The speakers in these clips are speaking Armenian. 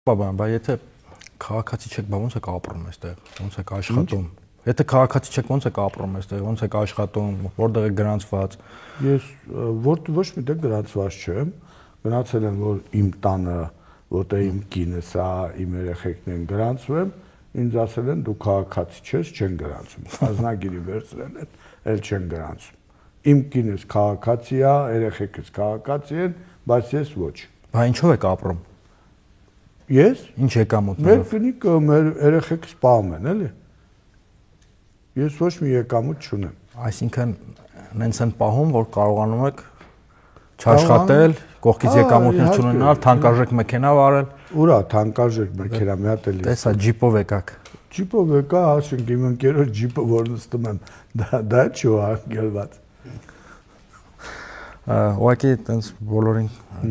Բաբան, բայց եթե քաղաքացի չեք, ոնց եք ապրում այստեղ, ոնց եք աշխատում։ Եթե քաղաքացի չեք, ոնց եք ապրում այստեղ, ոնց եք աշխատում, որտեղ եք գրանցված։ Ես ոչ միտեղ գրանցված չեմ, գնացել եմ որ իմ տանը, որտեղ իմ կինս է, իմ երեխեքն են գրանցվել, ինձ ասել են դու քաղաքացի չես, չեն գրանցում։ Ազնագիրի վերցրել են, էլ չեն գրանցում։ Իմ կինս քաղաքացի է, երեխեքս քաղաքացի են, բայց ես ոչ։ Բայց ինչով եք ապրում։ Ես ինչ եկամուտներով։ Մեր կնիկը, մեր երեխեքս սպանում են, էլի։ Ես ոչ մի եկամուտ չունեմ։ Այսինքն նենց են պահում, որ կարողանում եք չաշխատել, կողքից եկամուտներ չունենալ, թանկարժեք մեքենա վարել։ Ուրա թանկարժեք մեքենա մի հատ էլի։ Տեսա ջիպով եկաք։ Ջիպով եկա, ասենք իմ ընկերոջ ջիպը որ նստում եմ, դա չի արգելված։ Ուղղակի այտենց բոլորին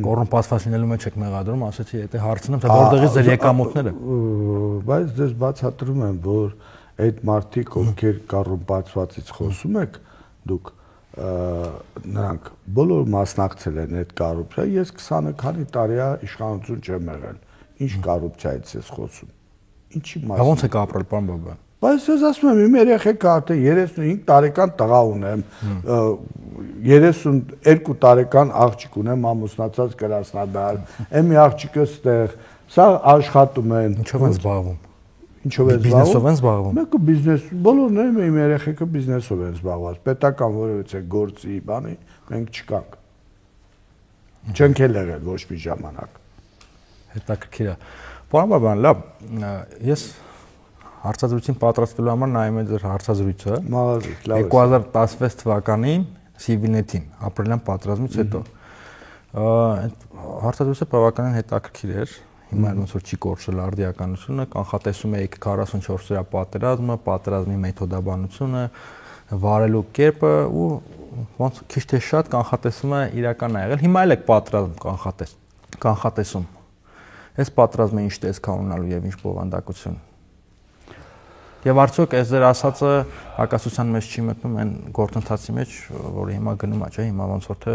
կոռումպացված լինելու մեջ եք մեղադրում, ասեցի, եթե հարցնեմ, թե որտեղից ձեր եկամուտները։ Բայց դες բացատրում եմ, որ այդ մարդիկ, ովքեր կոռումպացվածից խոսում եք, դուք նրանք բոլոր մասնակցել են այդ կոռուպցիա, ես 20 քանի տարի է իշխանություն չեմ եղել։ Ինչ կոռուպցիայից ես խոսում։ Ինչի մաս։ Ոնց եք ապրել, պարոն Բաբան։ Բայց ես ասում եմ, իմ երեխեքը արդեն 35 տարեկան տղա ունեմ, 32 տարեկան աղջիկ ունեմ, ամուսնացած գրասնադար, այն մի աղջիկը ստեղ, սա աշխատում են։ Ինչով են զբաղվում։ Ինչով են Բիզնեսով են զբաղվում։ Մեկը բիզնես, բոլորն իմ երեխեքը բիզնեսով են զբաղված, պետական որևէ գործի բանի մենք չկանք։ Չենք եղել ոչ մի ժամանակ։ Հետաքրքիր է։ Պարոն Բաբան, լավ, ես հարցազրույցին պատրաստվելու համար նայում եմ ձեր հարցազրույցը 2016 թվականին Սիվիլնետին ապրիլյան պատերազմից հետո։ Հարցազրույցը բավականին հետաքրքիր էր, հիմա ոնց որ չի կորցրել արդիականությունը, կանխատեսում էիք 44-օրյա պատերազմը, պատերազմի մեթոդաբանությունը, վարելու կերպը ու ոնց քիչ թե շատ կանխատեսումը իրական ա եղել։ Հիմա էլ եք պատերազմ կանխատեսում։ Այս պատերազմը ինչ տեսքան ունենալու եւ ինչ բովանդակություն։ Եվ արդյոք այս ձեր ասածը հակասության մեջ չի մտնում այն գործընթացի մեջ, որը հիմա գնում է, չէ՞, հիմա ոնց որ թե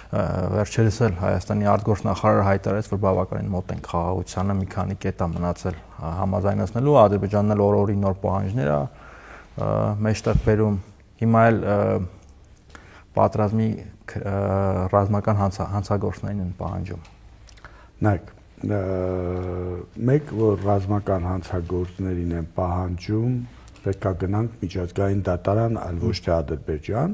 վերջերս էլ Հայաստանի արտգործնախարարը հայտարարեց, որ բավականին մոտ են խաղաղությանը, մի քանի կետ է մնացել համաձայնացնելու, Ադրբեջանն էլ օր-օրի նոր պահանջներ է մեջտեղ բերում։ Հիմա էլ պատերազմի ռազմական հանցագործներին են պահանջում։ Նայեք, մեկ որ ռազմական հանցագործներին են պահանջում, պետք է գնանք միջազգային դատարան, այլ ոչ թե Ադրբեջան,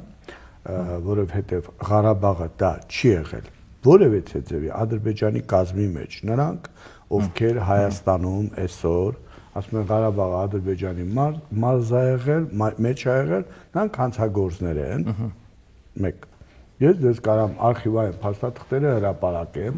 որովհետև Ղարաբաղը դա չի եղել որևէ ձևի Ադրբեջանի կազմի մեջ։ Նրանք, ովքեր Հայաստանում այսօր ասում են Ղարաբաղը Ադրբեջանի մարզ է եղել, մեջ է եղել, նրանք հանցագործներ են։ Մեկ։ Ես դες կարամ արխիվային փաստաթղթերը հրապարակեմ,